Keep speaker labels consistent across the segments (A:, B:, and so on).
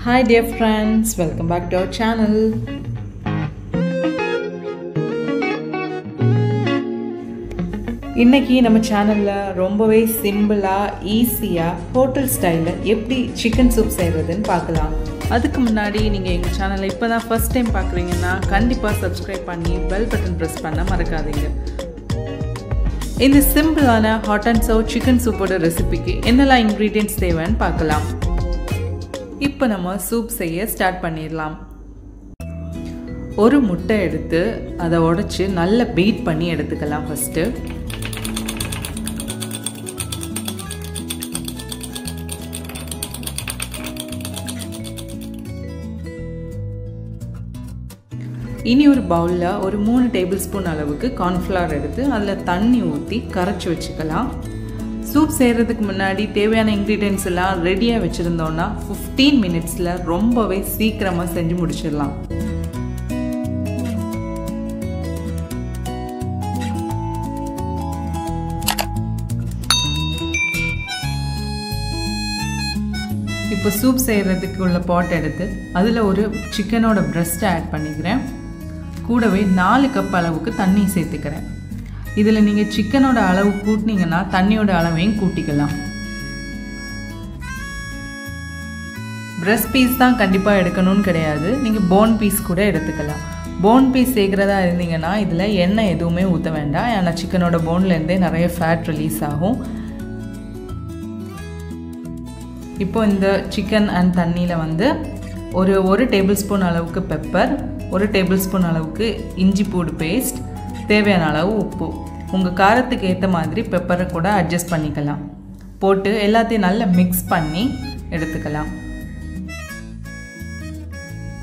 A: Hi dear friends, welcome back to our channel. இன்னைக்கு நம்ம சேனல்ல ரொம்பவே சிம்பிளா ஈஸியா ஹோட்டல் ஸ்டைல்ல எப்படி சிக்கன் சூப் செய்யறதுன்னு பார்க்கலாம். அதுக்கு முன்னாடி நீங்க எங்க சேனலை இப்பதான் ஃபர்ஸ்ட் டைம் பார்க்கறீங்கன்னா கண்டிப்பா Subscribe பண்ணி பெல் பட்டன் பிரஸ் பண்ண மறக்காதீங்க. இந்த சிம்பிளான ஹாட் அண்ட் சவர் சிக்கன் சூப்போட ரெசிபிக்கு என்னெல்லாம் இன்கிரிடியன்ட்ஸ் தேவைன்னு பார்க்கலாம். இப்போ நம்ம சூப் செய்ய ஸ்டார்ட் பண்ணிடலாம். ஒரு முட்டை எடுத்து அதை உடைச்சு நல்லா பீட் பண்ணி எடுத்துக்கலாம். ஃபர்ஸ்ட் இனி ஒரு பவுல்ல ஒரு 3 டேபிள் ஸ்பூன் அளவுக்கு cornflour எடுத்து அதில் தண்ணி ஊற்றி கரைச்சி வச்சுக்கலாம். சூப் செய்கிறதுக்கு முன்னாடி தேவையான இன்க்ரீடியன்ட்ஸ் எல்லாம் ரெடியாக வச்சுருந்தோன்னா 15 மினிட்ஸில் ரொம்பவே சீக்கிரமாக செஞ்சு முடிச்சிடலாம். இப்போ சூப் செய்கிறதுக்கு உள்ள பாட் எடுத்து அதில் ஒரு சிக்கனோட பிரெஸ்ட்டை ஆட் பண்ணிக்கிறேன். கூடவே 4 கப் அளவுக்கு தண்ணி சேர்த்துக்கிறேன். இதில் நீங்கள் சிக்கனோட அளவு கூட்டினீங்கன்னா தண்ணியோட அளவையும் கூட்டிக்கலாம். பிரெஸ்ட் பீஸ் தான் கண்டிப்பாக எடுக்கணும்னு கிடையாது, நீங்கள் போன் பீஸ் கூட எடுத்துக்கலாம். போன் பீஸ் சேர்க்குறதா இருந்தீங்கன்னா இதில் எண்ணெய் எதுவுமே ஊற்ற வேண்டாம், ஏன்னா சிக்கனோட போன்லேருந்தே நிறைய ஃபேட் ரிலீஸ் ஆகும். இப்போ இந்த சிக்கன் அண்ட் தண்ணியில் வந்து ஒரு டேபிள் ஸ்பூன் அளவுக்கு பெப்பர், 1 டேபிள் ஸ்பூன் அளவுக்கு இஞ்சி பூடு பேஸ்ட், தேவையான அளவு உப்பு, உங்கள் காரத்துக்கு ஏற்ற மாதிரி பெப்பரை கூட அட்ஜஸ்ட் பண்ணிக்கலாம். போட்டு எல்லாத்தையும் நல்லா மிக்ஸ் பண்ணி எடுத்துக்கலாம்.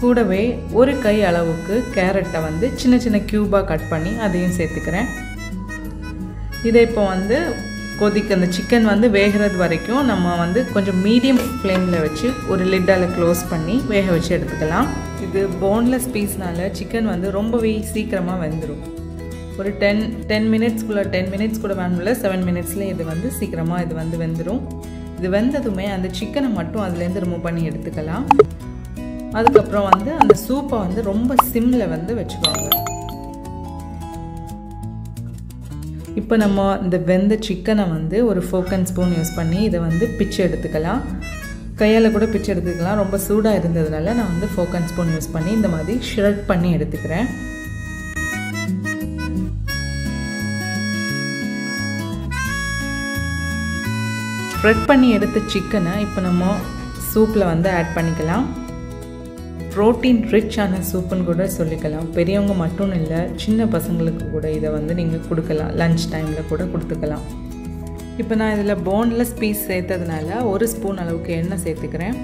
A: கூடவே ஒரு கை அளவுக்கு கேரட்டை வந்து சின்ன சின்ன க்யூபாக கட் பண்ணி அதையும் சேர்த்துக்கிறேன். இதை இப்போ வந்து அந்த சிக்கன் வந்து வேகிறது வரைக்கும் நம்ம வந்து கொஞ்சம் மீடியம் ஃப்ளேமில் வச்சு ஒரு லிட்டால் க்ளோஸ் பண்ணி வேக வச்சு எடுத்துக்கலாம். இது போன்லெஸ் பீஸ்னால சிக்கன் வந்து ரொம்பவே சீக்கிரமாக வெந்துடும். ஒரு 10 மினிட்ஸ் கூட வேணும்ல, 7 மினிட்ஸில் இது வந்து சீக்கிரமாக இது வந்து வெந்துடும். இது வெந்ததுமே அந்த சிக்கனை மட்டும் அதுலேருந்து ரிமூவ் பண்ணி எடுத்துக்கலாம். அதுக்கப்புறம் வந்து அந்த சூப்பை வந்து ரொம்ப சிம்மில் வந்து வச்சுக்கோங்க. இப்போ நம்ம இந்த வெந்த சிக்கனை வந்து ஒரு ஃபோர்க் அண்ட் ஸ்பூன் யூஸ் பண்ணி இதை வந்து பிச்சு எடுத்துக்கலாம். கையால் கூட பிச்சு எடுத்துக்கலாம். ரொம்ப சூடாக இருந்ததுனால நான் வந்து ஃபோர்க் அண்ட் ஸ்பூன் யூஸ் பண்ணி இந்த மாதிரி ஷ்ரெட் பண்ணி எடுத்துக்கிறேன். ஸ்ப்ரெட் பண்ணி எடுத்த சிக்கனை இப்போ நம்ம சூப்பில் வந்து ஆட் பண்ணிக்கலாம். ப்ரோட்டீன் ரிச்சான சூப்புன்னு கூட சொல்லிக்கலாம். பெரியவங்க மட்டும் இல்லை, சின்ன பசங்களுக்கு கூட இதை வந்து நீங்கள் கொடுக்கலாம். லன்ச் டைமில் கூட கொடுத்துக்கலாம். இப்போ நான் இதில் போன்லெஸ் பீஸ் சேர்த்ததுனால 1 ஸ்பூன் அளவுக்கு எண்ணெய் சேர்த்துக்கிறேன்.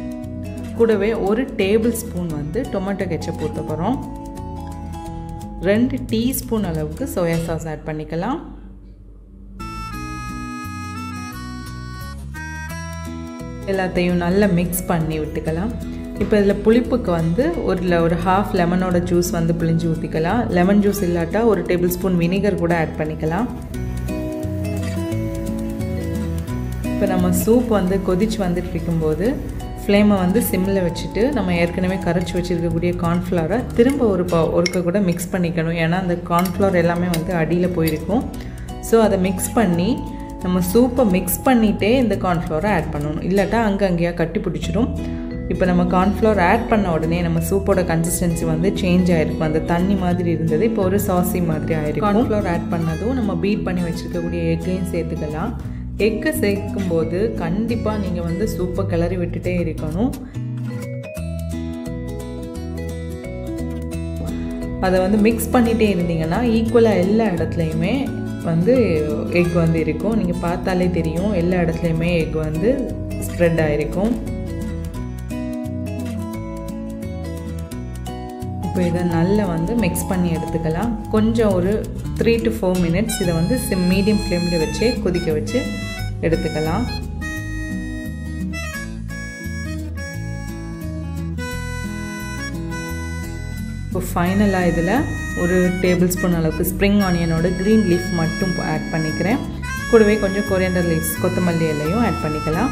A: கூடவே 1 டேபிள் ஸ்பூன் வந்து டொமேட்டோ கெச்சப் ஊற்ற போகிறோம். 2 டீஸ்பூன் அளவுக்கு சோயா சாஸ் ஆட் பண்ணிக்கலாம். எல்லாத்தையும் நல்லா மிக்ஸ் பண்ணி விட்டுக்கலாம். இப்போ இதில் புளிப்புக்கு வந்து ஒரு ஹாஃப் லெமனோட ஜூஸ் வந்து பிழிஞ்சு ஊற்றிக்கலாம். லெமன் ஜூஸ் இல்லாட்டா 1 டேபிள் ஸ்பூன் வினிகர் கூட ஆட் பண்ணிக்கலாம். இப்போ நம்ம சூப் வந்து கொதிச்சு வந்துட்டு இருக்கும்போது ஃப்ளேமை வந்து சிம்மில் வச்சுட்டு நம்ம ஏற்கனவே கரைச்சி வச்சுருக்கக்கூடிய கார்ன்ஃப்ளவரை திரும்ப ஒருக்க கூட மிக்ஸ் பண்ணிக்கணும். ஏன்னா அந்த கார்ன்ஃப்ளவர் எல்லாமே வந்து அடியில் போயிருக்கும். ஸோ அதை மிக்ஸ் பண்ணி நம்ம சூப்பை மிக்ஸ் பண்ணிகிட்டே இந்த கார்ன்ஃப்ளவரை ஆட் பண்ணணும், இல்லாட்டா அங்கேயா கட்டி பிடிச்சிடும். இப்போ நம்ம கார்ன்ஃப்ளவர் ஆட் பண்ண உடனே நம்ம சூப்போட கன்சிஸ்டன்சி வந்து சேஞ்ச் ஆகிருக்கும். அந்த தண்ணி மாதிரி இருந்தது இப்போ ஒரு சாசி மாதிரி ஆகிருக்கும். கார்ன்ஃப்ளவர் ஆட் பண்ணதும் நம்ம பீட் பண்ணி வச்சுருக்கக்கூடிய எக்கையும் சேர்த்துக்கலாம். எக்கை சேர்க்கும்போது கண்டிப்பாக நீங்கள் வந்து சூப்பை கிளறி விட்டுட்டே இருக்கணும். அதை வந்து மிக்ஸ் பண்ணிகிட்டே இருந்தீங்கன்னா ஈக்குவலாக எல்லா இடத்துலையுமே வந்து எக் வந்து இருக்கும். நீங்கள் பார்த்தாலே தெரியும், எல்லா இடத்துலையுமே எக் வந்து ஸ்ப்ரெட் ஆகிருக்கும். இப்போ இதை நல்லா வந்து மிக்ஸ் பண்ணி எடுத்துக்கலாம். கொஞ்சம் ஒரு 3 to 4 மினிட்ஸ் இதை வந்து மீடியம் ஃப்ளேமில் வச்சே கொதிக்க வச்சு எடுத்துக்கலாம். இப்போ ஃபைனலாக இதில் ஒரு டேபிள் ஸ்பூன் அளவுக்கு ஸ்ப்ரிங் ஆனியனோட க்ரீன் லீஃப் மட்டும் ஆட் பண்ணிக்கிறேன். கூடவே கொஞ்சம் கொரியாண்டர் லீவ்ஸ், கொத்தமல்லி இலையும் ஆட் பண்ணிக்கலாம்.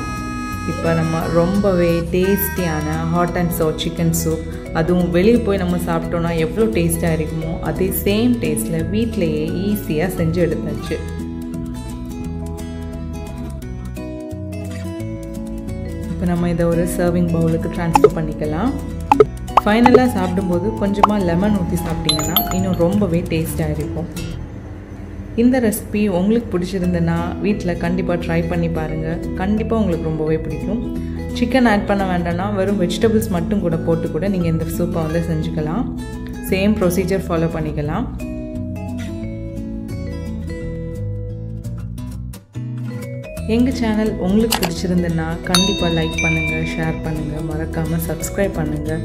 A: இப்போ நம்ம ரொம்பவே டேஸ்டியான ஹாட் அண்ட் சவர் சிக்கன் சூப், அதுவும் வெளியே போய் நம்ம சாப்பிட்டோன்னா எவ்வளோ டேஸ்ட்டாக இருக்குமோ அதே சேம் டேஸ்ட்டில் வீட்டிலையே ஈஸியாக செஞ்சு எடுத்தாச்சு. இப்போ நம்ம இதை ஒரு சர்விங் பவுலுக்கு ட்ரான்ஸ்ஃபர் பண்ணிக்கலாம். ஃபைனலாக சாப்பிடும்போது கொஞ்சமாக லெமன் ஊற்றி சாப்பிட்டிங்கன்னா இன்னும் ரொம்பவே டேஸ்ட்டாக இருக்கும். இந்த ரெசிபி உங்களுக்கு பிடிச்சிருந்ததுன்னா வீட்டில் கண்டிப்பாக ட்ரை பண்ணி பாருங்கள். கண்டிப்பாக உங்களுக்கு ரொம்பவே பிடிக்கும். சிக்கன் ஆட் பண்ண வேண்டாம்னா வெறும் வெஜிடபிள்ஸ் மட்டும் கூட போட்டு கூட நீங்கள் இந்த சூப்பை வந்து செஞ்சுக்கலாம். சேம் ப்ரொசீஜர் ஃபாலோ பண்ணிக்கலாம். எங்கள் சேனல் உங்களுக்கு பிடிச்சிருந்ததுன்னா கண்டிப்பாக லைக் பண்ணுங்கள், ஷேர் பண்ணுங்கள், மறக்காமல் சப்ஸ்கிரைப் பண்ணுங்கள்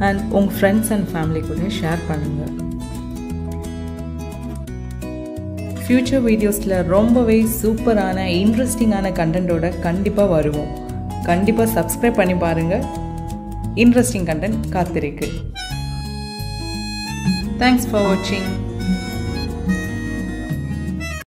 A: அண்ட் உங்கள் ஃப்ரெண்ட்ஸ் அண்ட் ஃபேமிலி கூட ஷேர் பண்ணுங்கள். ஃப்யூச்சர் வீடியோஸில் ரொம்பவே சூப்பரான இன்ட்ரெஸ்டிங்கான கண்டென்ட்டோட கண்டிப்பாக வருவோம். கண்டிப்பாக சப்ஸ்கிரைப் பண்ணி பாருங்கள். இன்ட்ரெஸ்டிங் கண்டென்ட் காத்திருக்கு. தேங்க்ஸ் ஃபார் வாட்சிங்.